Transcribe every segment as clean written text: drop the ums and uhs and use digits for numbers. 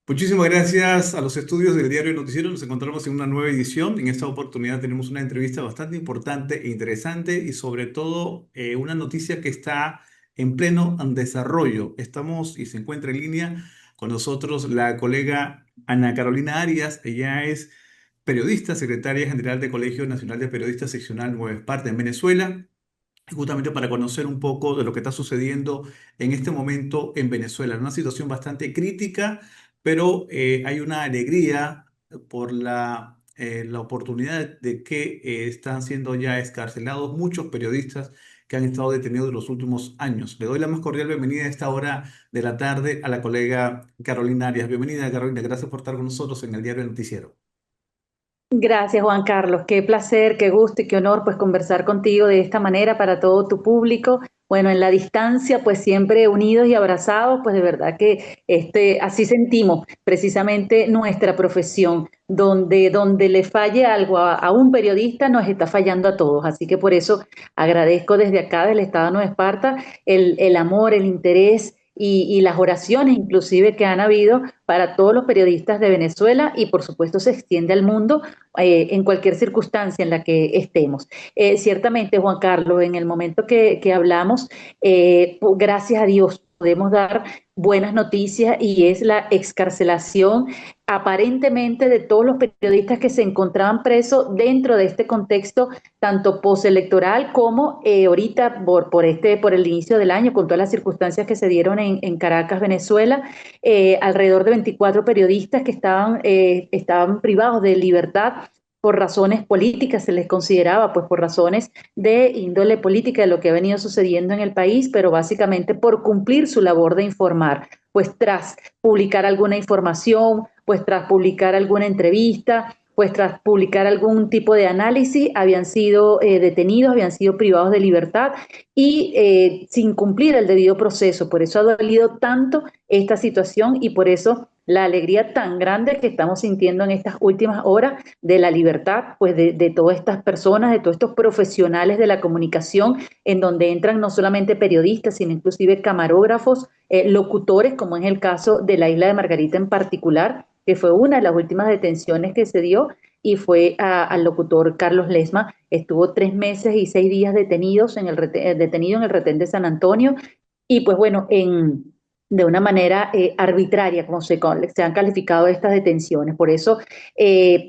Muchísimas gracias a los estudios del Diario El Noticiero. Nos encontramos en una nueva edición. En esta oportunidad tenemos una entrevista bastante importante e interesante y sobre todo una noticia que está en pleno desarrollo. Estamos y se encuentra en línea con nosotros la colega Ana Carolina Arias. Ella es periodista, secretaria general del Colegio Nacional de Periodistas Seccional Nueva Esparta en Venezuela, justamente para conocer un poco de lo que está sucediendo en este momento en Venezuela. Una situación bastante crítica, pero hay una alegría por la oportunidad de que están siendo ya escarcelados muchos periodistas que han estado detenidos en los últimos años. Le doy la más cordial bienvenida a esta hora de la tarde a la colega Carolina Arias. Bienvenida, Carolina. Gracias por estar con nosotros en el Diario del Noticiero. Gracias, Juan Carlos. Qué placer, qué gusto y qué honor pues conversar contigo de esta manera para todo tu público. Bueno, en la distancia, pues siempre unidos y abrazados, pues de verdad que así sentimos precisamente nuestra profesión, donde le falle algo a un periodista, nos está fallando a todos. Así que por eso agradezco desde acá, del Estado de Nueva Esparta, el amor, el interés y las oraciones inclusive que han habido para todos los periodistas de Venezuela y por supuesto se extiende al mundo en cualquier circunstancia en la que estemos. Ciertamente, Juan Carlos, en el momento que hablamos, gracias a Dios podemos dar buenas noticias y es la excarcelación aparentemente de todos los periodistas que se encontraban presos dentro de este contexto, tanto postelectoral como ahorita por el inicio del año, con todas las circunstancias que se dieron en Caracas, Venezuela, alrededor de 24 periodistas que estaban privados de libertad por razones políticas, se les consideraba pues por razones de índole política de lo que ha venido sucediendo en el país, pero básicamente por cumplir su labor de informar, pues tras publicar alguna información, pues tras publicar alguna entrevista, pues tras publicar algún tipo de análisis, habían sido detenidos, habían sido privados de libertad y sin cumplir el debido proceso. Por eso ha dolido tanto esta situación y por eso la alegría tan grande que estamos sintiendo en estas últimas horas de la libertad, pues de todas estas personas, de todos estos profesionales de la comunicación, en donde entran no solamente periodistas, sino inclusive camarógrafos, locutores, como es el caso de la isla de Margarita en particular, que fue una de las últimas detenciones que se dio y fue al locutor Carlos Lesma. Estuvo 3 meses y 6 días detenido en el retén de San Antonio y pues bueno, de una manera arbitraria, como se han calificado estas detenciones. Por eso,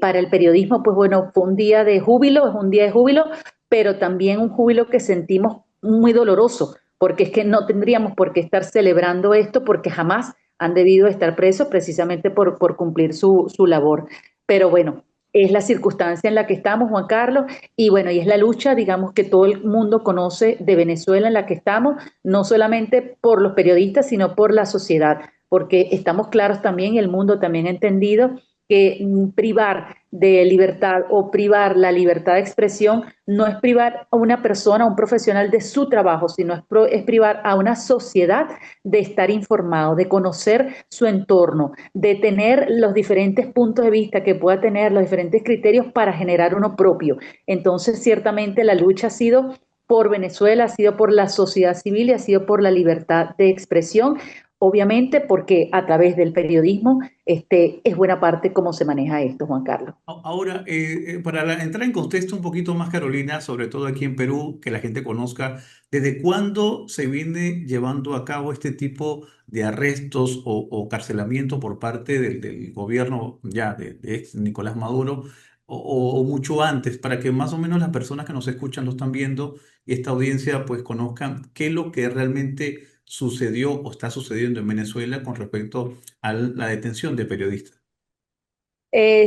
para el periodismo, pues bueno, fue un día de júbilo, es un día de júbilo, pero también un júbilo que sentimos muy doloroso, porque es que no tendríamos por qué estar celebrando esto, porque jamás han debido estar presos precisamente por cumplir su labor. Pero bueno, es la circunstancia en la que estamos, Juan Carlos, y bueno, y es la lucha, digamos, que todo el mundo conoce de Venezuela en la que estamos, no solamente por los periodistas, sino por la sociedad, porque estamos claros también, y el mundo también ha entendido que privar de libertad o privar la libertad de expresión no es privar a una persona, a un profesional de su trabajo, sino es privar a una sociedad de estar informado, de conocer su entorno, de tener los diferentes puntos de vista que pueda tener, los diferentes criterios para generar uno propio. Entonces, ciertamente la lucha ha sido por Venezuela, ha sido por la sociedad civil y ha sido por la libertad de expresión, obviamente porque a través del periodismo es buena parte cómo se maneja esto, Juan Carlos. Ahora, para entrar en contexto un poquito más, Carolina, sobre todo aquí en Perú, que la gente conozca, ¿desde cuándo se viene llevando a cabo este tipo de arrestos o carcelamiento por parte del gobierno ya de ex Nicolás Maduro o mucho antes, para que más o menos las personas que nos escuchan lo están viendo y esta audiencia pues conozcan qué es lo que realmente sucedió o está sucediendo en Venezuela con respecto a la detención de periodistas?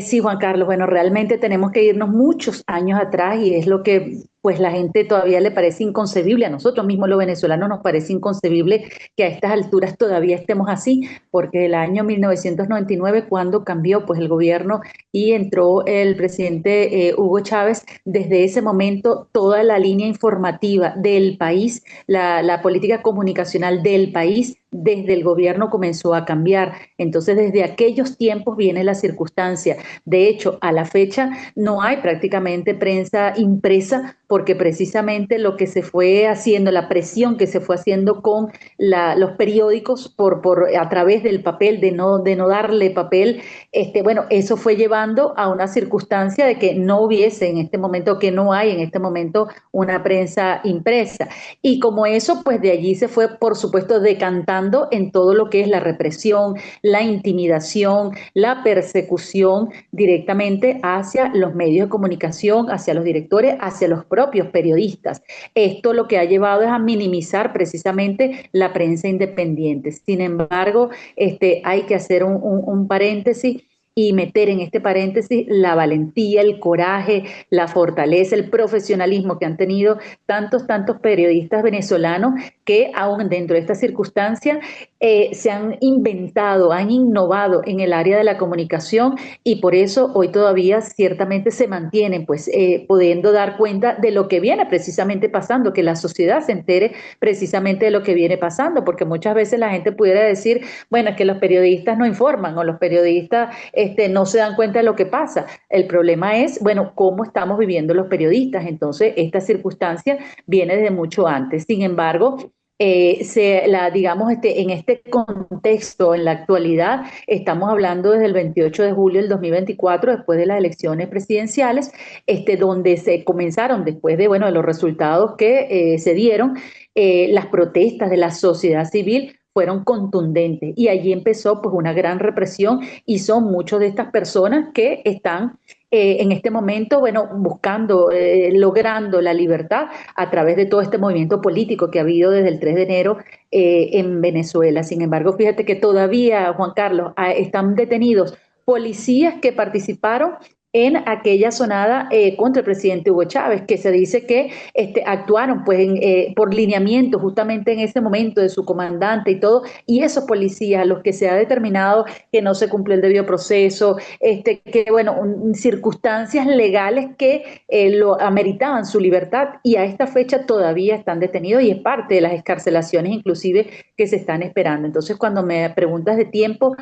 Sí, Juan Carlos, bueno, realmente tenemos que irnos muchos años atrás y es lo que pues la gente todavía le parece inconcebible, a nosotros mismos los venezolanos nos parece inconcebible que a estas alturas todavía estemos así, porque el año 1999 cuando cambió pues el gobierno y entró el presidente Hugo Chávez, desde ese momento toda la línea informativa del país, la política comunicacional del país, desde el gobierno comenzó a cambiar. Entonces, desde aquellos tiempos viene la circunstancia. De hecho, a la fecha no hay prácticamente prensa impresa porque precisamente lo que se fue haciendo, la presión que se fue haciendo con los periódicos a través del papel, de no darle papel, bueno, eso fue llevando a una circunstancia de que no hubiese en este momento, que no hay en este momento una prensa impresa. Y como eso, pues de allí se fue, por supuesto, decantando en todo lo que es la represión, la intimidación, la persecución directamente hacia los medios de comunicación, hacia los directores, hacia los propios periodistas. Esto lo que ha llevado es a minimizar precisamente la prensa independiente. Sin embargo, hay que hacer un paréntesis y meter en este paréntesis la valentía, el coraje, la fortaleza, el profesionalismo que han tenido tantos periodistas venezolanos que aún dentro de esta circunstancia se han inventado, han innovado en el área de la comunicación y por eso hoy todavía ciertamente se mantienen pues pudiendo dar cuenta de lo que viene precisamente pasando, que la sociedad se entere precisamente de lo que viene pasando, porque muchas veces la gente pudiera decir, bueno, es que los periodistas no informan o los periodistas no se dan cuenta de lo que pasa. El problema es, bueno, cómo estamos viviendo los periodistas. Entonces, esta circunstancia viene desde mucho antes. Sin embargo, digamos, en este contexto, en la actualidad, estamos hablando desde el 28 de julio del 2024, después de las elecciones presidenciales, donde se comenzaron, después de, bueno, de los resultados que se dieron, las protestas de la sociedad civil fueron contundentes y allí empezó pues una gran represión y son muchas de estas personas que están en este momento, bueno, buscando, logrando la libertad a través de todo este movimiento político que ha habido desde el 3 de enero en Venezuela. Sin embargo, fíjate que todavía, Juan Carlos, están detenidos policías que participaron en aquella sonada contra el presidente Hugo Chávez, que se dice que actuaron pues por lineamiento justamente en ese momento de su comandante y todo, y esos policías a los que se ha determinado que no se cumplió el debido proceso, que bueno, circunstancias legales que lo ameritaban su libertad y a esta fecha todavía están detenidos y es parte de las excarcelaciones inclusive que se están esperando. Entonces cuando me preguntas de tiempo,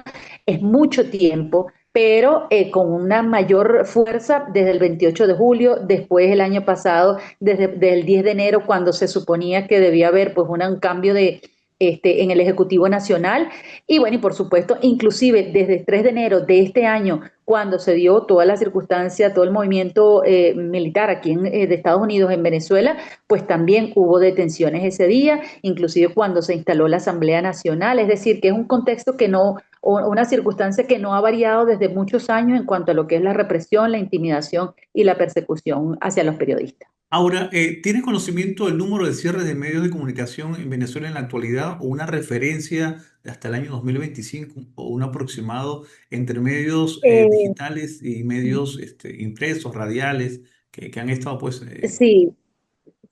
es mucho tiempo pero con una mayor fuerza desde el 28 de julio, después el año pasado, desde el 10 de enero, cuando se suponía que debía haber pues un cambio en el Ejecutivo Nacional, y bueno, y por supuesto, inclusive desde el 3 de enero de este año, cuando se dio toda la circunstancia, todo el movimiento militar aquí de Estados Unidos en Venezuela, pues también hubo detenciones ese día, inclusive cuando se instaló la Asamblea Nacional, es decir, que es un contexto que no, o una circunstancia que no ha variado desde muchos años en cuanto a lo que es la represión, la intimidación y la persecución hacia los periodistas. Ahora, ¿tienes conocimiento del número de cierres de medios de comunicación en Venezuela en la actualidad o una referencia de hasta el año 2025 o un aproximado entre medios Eh, digitales y medios impresos, radiales, que han estado pues... sí,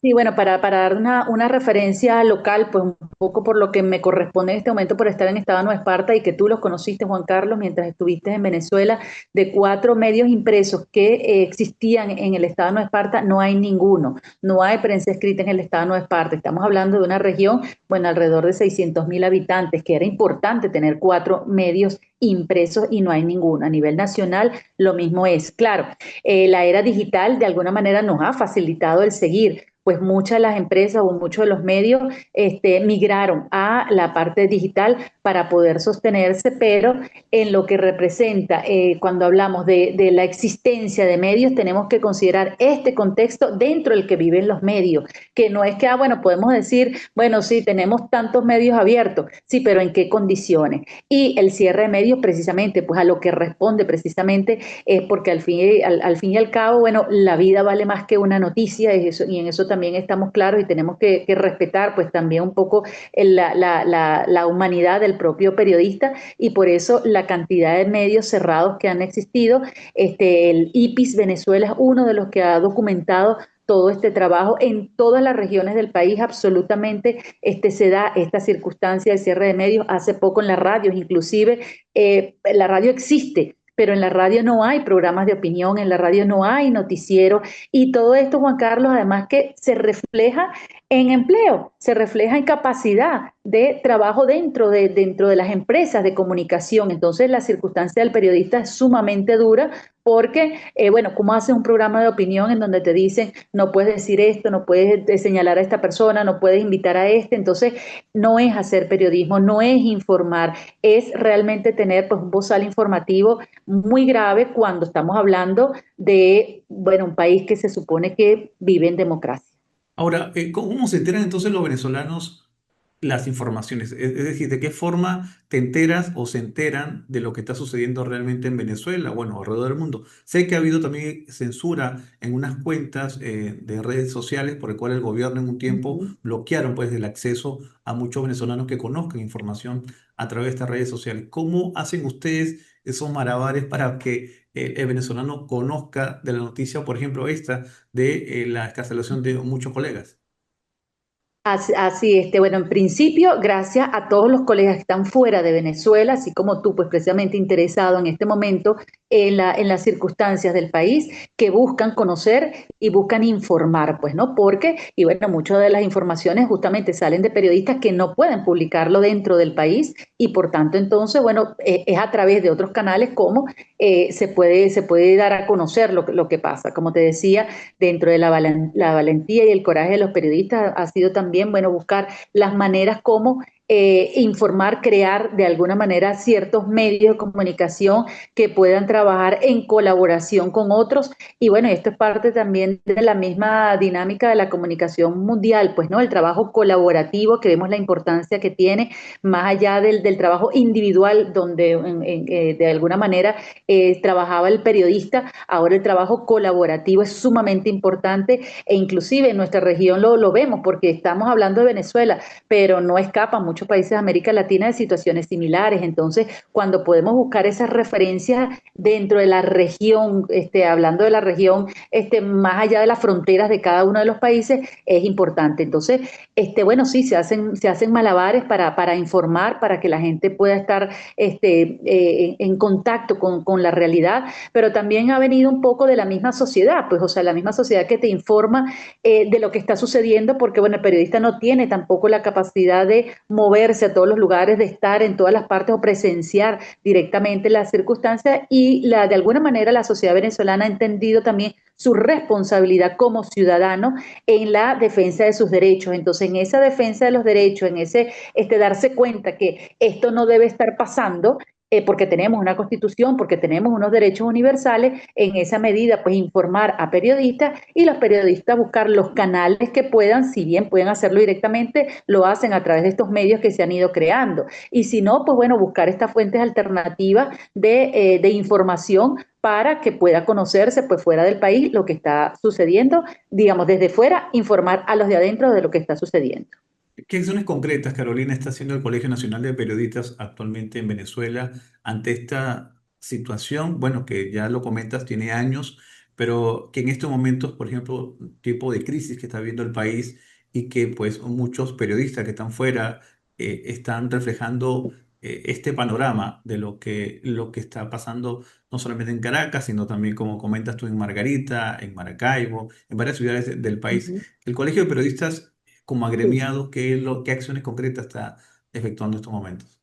Sí, bueno, para dar una referencia local, pues un poco por lo que me corresponde en este momento por estar en Estado Nueva Esparta y que tú los conociste, Juan Carlos, mientras estuviste en Venezuela, de 4 medios impresos que existían en el Estado Nueva Esparta, no hay ninguno. No hay prensa escrita en el Estado Nueva Esparta. Estamos hablando de una región, bueno, alrededor de 600.000 habitantes, que era importante tener 4 medios impresos y no hay ninguno. A nivel nacional, lo mismo es. Claro, la era digital de alguna manera nos ha facilitado el seguir pues muchas de las empresas o muchos de los medios migraron a la parte digital para poder sostenerse, pero en lo que representa, cuando hablamos de la existencia de medios, tenemos que considerar este contexto dentro del que viven los medios, que no es que, bueno, podemos decir, bueno, sí, tenemos tantos medios abiertos, sí, pero ¿en qué condiciones? Y el cierre de medios precisamente, pues a lo que responde precisamente es porque al fin y al cabo, bueno, la vida vale más que una noticia y en eso también estamos claros y tenemos que respetar pues también un poco la humanidad del propio periodista y por eso la cantidad de medios cerrados que han existido. El IPIS Venezuela es uno de los que ha documentado todo este trabajo en todas las regiones del país, absolutamente se da esta circunstancia de cierre de medios. Hace poco en las radios, inclusive la radio existe, pero en la radio no hay programas de opinión, en la radio no hay noticiero y todo esto, Juan Carlos, además que se refleja en empleo, se refleja en capacidad de trabajo dentro de las empresas de comunicación. Entonces, la circunstancia del periodista es sumamente dura porque, bueno, ¿cómo haces un programa de opinión en donde te dicen no puedes decir esto, no puedes señalar a esta persona, no puedes invitar a este? Entonces, no es hacer periodismo, no es informar, es realmente tener pues un bozal informativo muy grave cuando estamos hablando de, bueno, un país que se supone que vive en democracia. Ahora, ¿cómo se enteran entonces los venezolanos las informaciones? Es decir, ¿de qué forma te enteras o se enteran de lo que está sucediendo realmente en Venezuela, bueno, alrededor del mundo? Sé que ha habido también censura en unas cuentas de redes sociales por el cual el gobierno en un tiempo Ujú. bloquearon pues el acceso a muchos venezolanos que conozcan información a través de estas redes sociales. ¿Cómo hacen ustedes esos malabares para que el venezolano conozca de la noticia, por ejemplo, esta de la escarcelación de muchos colegas? Así, bueno, en principio, gracias a todos los colegas que están fuera de Venezuela, así como tú, pues precisamente interesado en este momento en las circunstancias del país, que buscan conocer y buscan informar, pues, ¿no? Porque, y bueno, muchas de las informaciones justamente salen de periodistas que no pueden publicarlo dentro del país y por tanto, entonces, bueno, es a través de otros canales como se puede dar a conocer lo que pasa. Como te decía, dentro de la valentía y el coraje de los periodistas ha sido también, bueno, buscar las maneras como informar, crear de alguna manera ciertos medios de comunicación que puedan trabajar en colaboración con otros. Y bueno, esto es parte también de la misma dinámica de la comunicación mundial, pues, ¿no? El trabajo colaborativo, que vemos la importancia que tiene, más allá del trabajo individual, donde de alguna manera trabajaba el periodista, ahora el trabajo colaborativo es sumamente importante e inclusive en nuestra región lo vemos porque estamos hablando de Venezuela, pero no escapan muchos países de América Latina de situaciones similares. Entonces, cuando podemos buscar esas referencias dentro de la región, hablando de la región, más allá de las fronteras de cada uno de los países, es importante. Entonces, bueno, sí, se hacen malabares para informar, para que la gente pueda estar en contacto con la realidad, pero también ha venido un poco de la misma sociedad, pues, o sea, la misma sociedad que te informa de lo que está sucediendo, porque, bueno, el periodista no tiene tampoco la capacidad de moverse a todos los lugares, de estar en todas las partes o presenciar directamente las circunstancias y de alguna manera la sociedad venezolana ha entendido también su responsabilidad como ciudadano en la defensa de sus derechos. Entonces, en esa defensa de los derechos, en ese darse cuenta que esto no debe estar pasando, porque tenemos una constitución, porque tenemos unos derechos universales, en esa medida, pues informar a periodistas y los periodistas buscar los canales que puedan, si bien pueden hacerlo directamente, lo hacen a través de estos medios que se han ido creando. Y si no, pues bueno, buscar estas fuentes alternativas de información para que pueda conocerse pues fuera del país lo que está sucediendo, digamos desde fuera, informar a los de adentro de lo que está sucediendo. ¿Qué acciones concretas, Carolina, está haciendo el Colegio Nacional de Periodistas actualmente en Venezuela ante esta situación? Bueno, que ya lo comentas, tiene años, pero que en estos momentos, por ejemplo, tipo de crisis que está viendo el país y que pues muchos periodistas que están fuera están reflejando este panorama de lo que está pasando no solamente en Caracas, sino también, como comentas tú, en Margarita, en Maracaibo, en varias ciudades del Uh país. -huh. El Colegio de Periodistas como Sí. agremiado, qué acciones concretas está efectuando en estos momentos?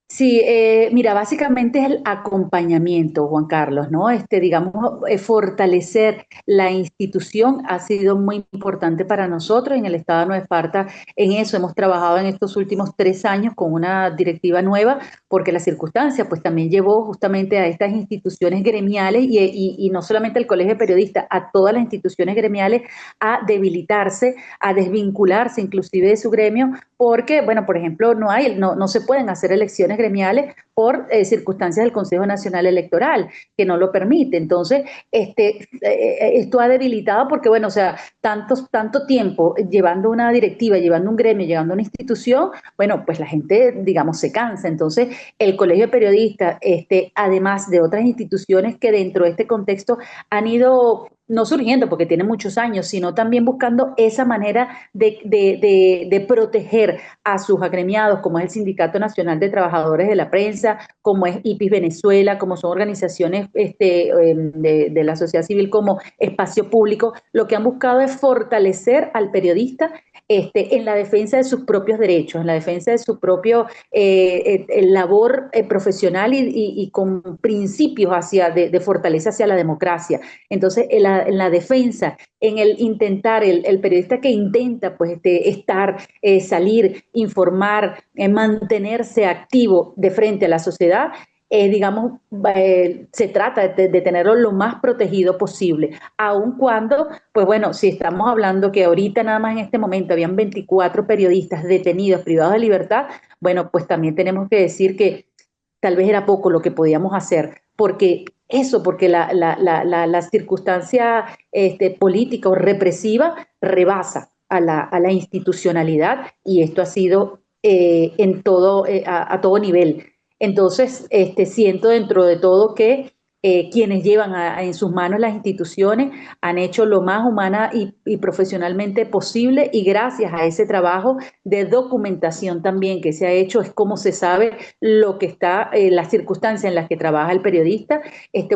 Sí, mira, básicamente es el acompañamiento, Juan Carlos, ¿no? Digamos, fortalecer la institución ha sido muy importante para nosotros en el Estado de Nueva Esparta. En eso hemos trabajado en estos últimos 3 años con una directiva nueva, porque la circunstancia, pues también llevó justamente a estas instituciones gremiales y no solamente al Colegio de Periodistas, a todas las instituciones gremiales a debilitarse, a desvincularse inclusive de su gremio porque, bueno, por ejemplo, no se pueden hacer elecciones gremiales por circunstancias del Consejo Nacional Electoral, que no lo permite. Entonces, esto ha debilitado porque, bueno, o sea, tanto tiempo llevando una directiva, llevando un gremio, llevando una institución, bueno, pues la gente, digamos, se cansa. Entonces, el Colegio de Periodistas, además de otras instituciones que dentro de este contexto han ido no surgiendo porque tiene muchos años, sino también buscando esa manera de proteger a sus agremiados, como es el Sindicato Nacional de Trabajadores de la Prensa, como es IPIS Venezuela, como son organizaciones de la sociedad civil como Espacio Público. Lo que han buscado es fortalecer al periodista en la defensa de sus propios derechos, en la defensa de su propio labor profesional y con principios de fortaleza hacia la democracia. Entonces, en la defensa, en el intentar, el periodista que intenta pues estar, salir, informar, mantenerse activo de frente a la sociedad, digamos, se trata de tenerlo lo más protegido posible, aun cuando, pues bueno, si estamos hablando que ahorita nada más en este momento habían 24 periodistas detenidos, privados de libertad, bueno, pues también tenemos que decir que tal vez era poco lo que podíamos hacer, porque eso, porque la circunstancia política o represiva rebasa a la institucionalidad y esto ha sido en todo, a todo nivel. Entonces, siento dentro de todo que quienes llevan en sus manos las instituciones han hecho lo más humana y profesionalmente posible y gracias a ese trabajo de documentación también que se ha hecho es como se sabe lo que está, las circunstancias en las que trabaja el periodista,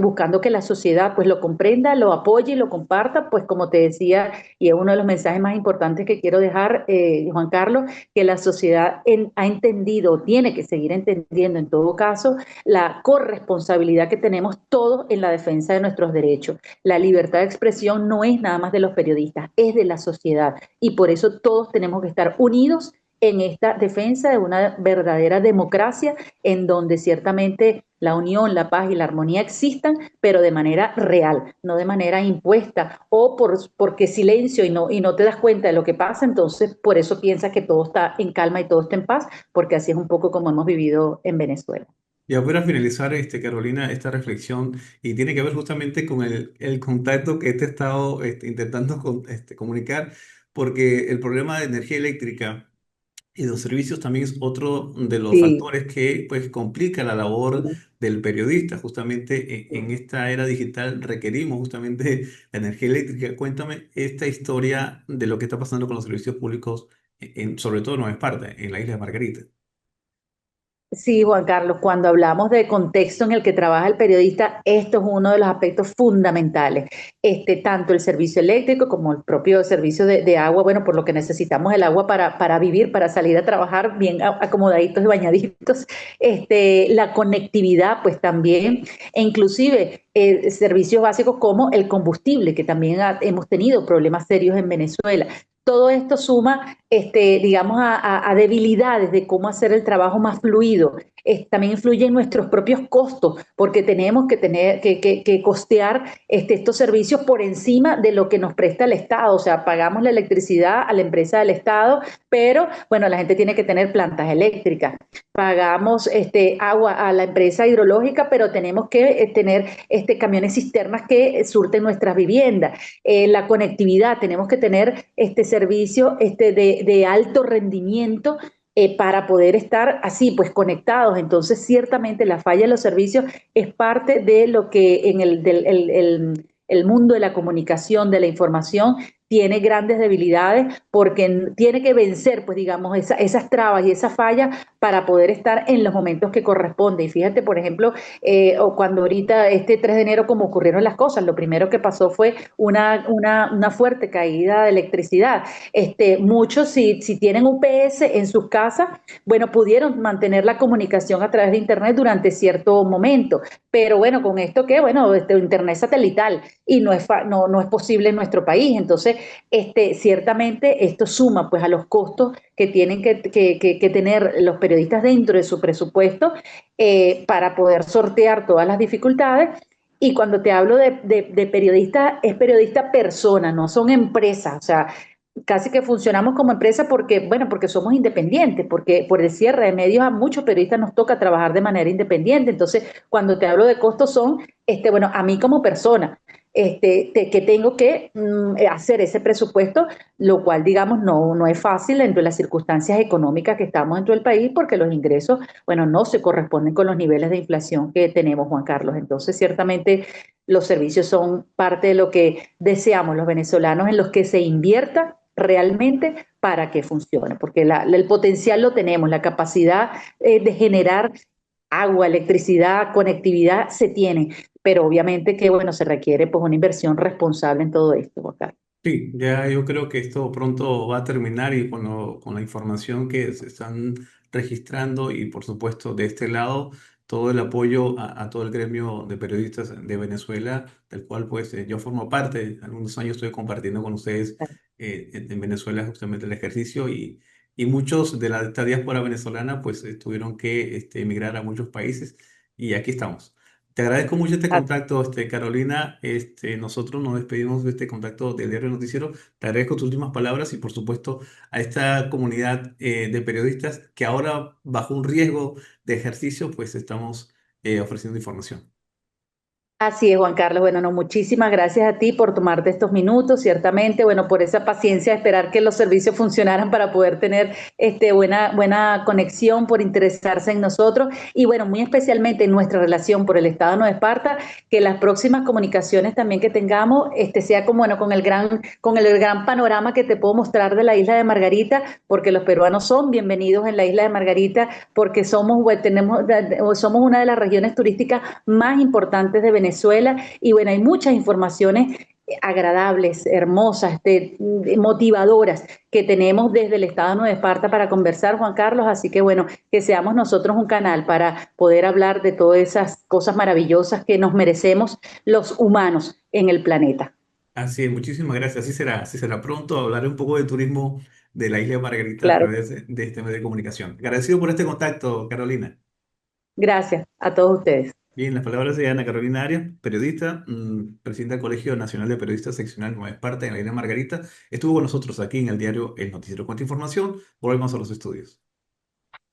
buscando que la sociedad pues lo comprenda, lo apoye y lo comparta, pues como te decía, y es uno de los mensajes más importantes que quiero dejar, Juan Carlos, que la sociedad ha entendido, tiene que seguir entendiendo en todo caso, la corresponsabilidad que tenemos todos en la defensa de nuestros derechos. La libertad de expresión no es nada más de los periodistas, es de la sociedad y por eso todos tenemos que estar unidos en esta defensa de una verdadera democracia en donde ciertamente la unión, la paz y la armonía existan, pero de manera real, no de manera impuesta o porque silencio y no te das cuenta de lo que pasa, entonces por eso piensas que todo está en calma y todo está en paz, porque así es un poco como hemos vivido en Venezuela. Ya para finalizar, Carolina, esta reflexión, y tiene que ver justamente con el contacto que te he estado intentando comunicar, porque el problema de energía eléctrica y los servicios también es otro de los Sí. factores que pues complica la labor del periodista. Justamente en esta era digital requerimos justamente la energía eléctrica. Cuéntame esta historia de lo que está pasando con los servicios públicos, sobre todo en Nueva Esparta, en la isla de Margarita. Sí, Juan Carlos, cuando hablamos de contexto en el que trabaja el periodista, esto es uno de los aspectos fundamentales. Tanto el servicio eléctrico como el propio servicio de agua, bueno, por lo que necesitamos el agua para vivir, para salir a trabajar bien acomodaditos y bañaditos. La conectividad, pues también, e inclusive servicios básicos como el combustible, que también hemos tenido problemas serios en Venezuela. Todo esto suma, digamos, a debilidades de cómo hacer el trabajo más fluido. También influye en nuestros propios costos, porque tenemos que tener que costear estos servicios por encima de lo que nos presta el Estado. O sea, pagamos la electricidad a la empresa del Estado, pero bueno, la gente tiene que tener plantas eléctricas. Pagamos agua a la empresa hidrológica, pero tenemos que tener camiones cisternas que surten nuestras viviendas. La conectividad, tenemos que tener este servicio de alto rendimiento para poder estar así, pues conectados. Entonces, ciertamente la falla de los servicios es parte de lo que en el mundo de la comunicación, de la información, tiene grandes debilidades porque tiene que vencer, pues digamos, esas trabas y esas fallas para poder estar en los momentos que corresponde. Y fíjate, por ejemplo, o cuando ahorita este 3 de enero, como ocurrieron las cosas, lo primero que pasó fue una fuerte caída de electricidad. Muchos, si tienen UPS en sus casas, bueno, pudieron mantener la comunicación a través de Internet durante cierto momento. Pero bueno, con esto que, bueno, Internet satelital y no es posible en nuestro país. Entonces, ciertamente esto suma pues a los costos que tienen que tener los periodistas dentro de su presupuesto para poder sortear todas las dificultades. Y cuando te hablo de periodista, es periodista persona, no son empresas. O sea, casi que funcionamos como empresa porque, bueno, porque somos independientes, porque por el cierre de medios a muchos periodistas nos toca trabajar de manera independiente. Entonces, cuando te hablo de costos son, bueno, a mí como persona. que tengo que hacer ese presupuesto, lo cual, digamos, no es fácil dentro de las circunstancias económicas que estamos dentro del país, porque los ingresos, bueno, no se corresponden con los niveles de inflación que tenemos, Juan Carlos. Entonces, ciertamente, los servicios son parte de lo que deseamos los venezolanos, en los que se invierta realmente para que funcione, porque el potencial lo tenemos, la capacidad de generar agua, electricidad, conectividad se tiene, pero obviamente que bueno, se requiere pues una inversión responsable en todo esto, Juan Carlos. Sí, ya yo creo que esto pronto va a terminar y con la información que se están registrando y por supuesto de este lado todo el apoyo a todo el gremio de periodistas de Venezuela, del cual pues yo formo parte. Algunos años estoy compartiendo con ustedes en Venezuela justamente el ejercicio y muchos de esta diáspora venezolana pues tuvieron que emigrar a muchos países y aquí estamos. Te agradezco mucho este contacto, Carolina. Nosotros nos despedimos de este contacto del Diario Noticiero. Te agradezco tus últimas palabras y, por supuesto, a esta comunidad de periodistas que ahora, bajo un riesgo de ejercicio, pues estamos ofreciendo información. Así es, Juan Carlos. Bueno, no, muchísimas gracias a ti por tomarte estos minutos, ciertamente, bueno, por esa paciencia de esperar que los servicios funcionaran para poder tener buena conexión, por interesarse en nosotros y bueno, muy especialmente en nuestra relación por el Estado de Nueva Esparta, que las próximas comunicaciones también que tengamos, sea como, bueno, con el gran panorama que te puedo mostrar de la isla de Margarita, porque los peruanos son bienvenidos en la isla de Margarita, porque somos una de las regiones turísticas más importantes de Venezuela y bueno, hay muchas informaciones agradables, hermosas, motivadoras que tenemos desde el Estado de Nueva Esparta para conversar, Juan Carlos, así que bueno, que seamos nosotros un canal para poder hablar de todas esas cosas maravillosas que nos merecemos los humanos en el planeta. Así es, muchísimas gracias. Así será pronto. Hablaré un poco de turismo de la isla de Margarita a Claro, través de este medio de comunicación. Agradecido por este contacto, Carolina. gracias a todos ustedes. Bien, las palabras de Ana Carolina Arias, periodista, presidenta del Colegio Nacional de Periodistas Seccional Nueva Esparta en la isla Margarita, estuvo con nosotros aquí en el diario El Noticiero Cuenta Información. Volvemos a los estudios.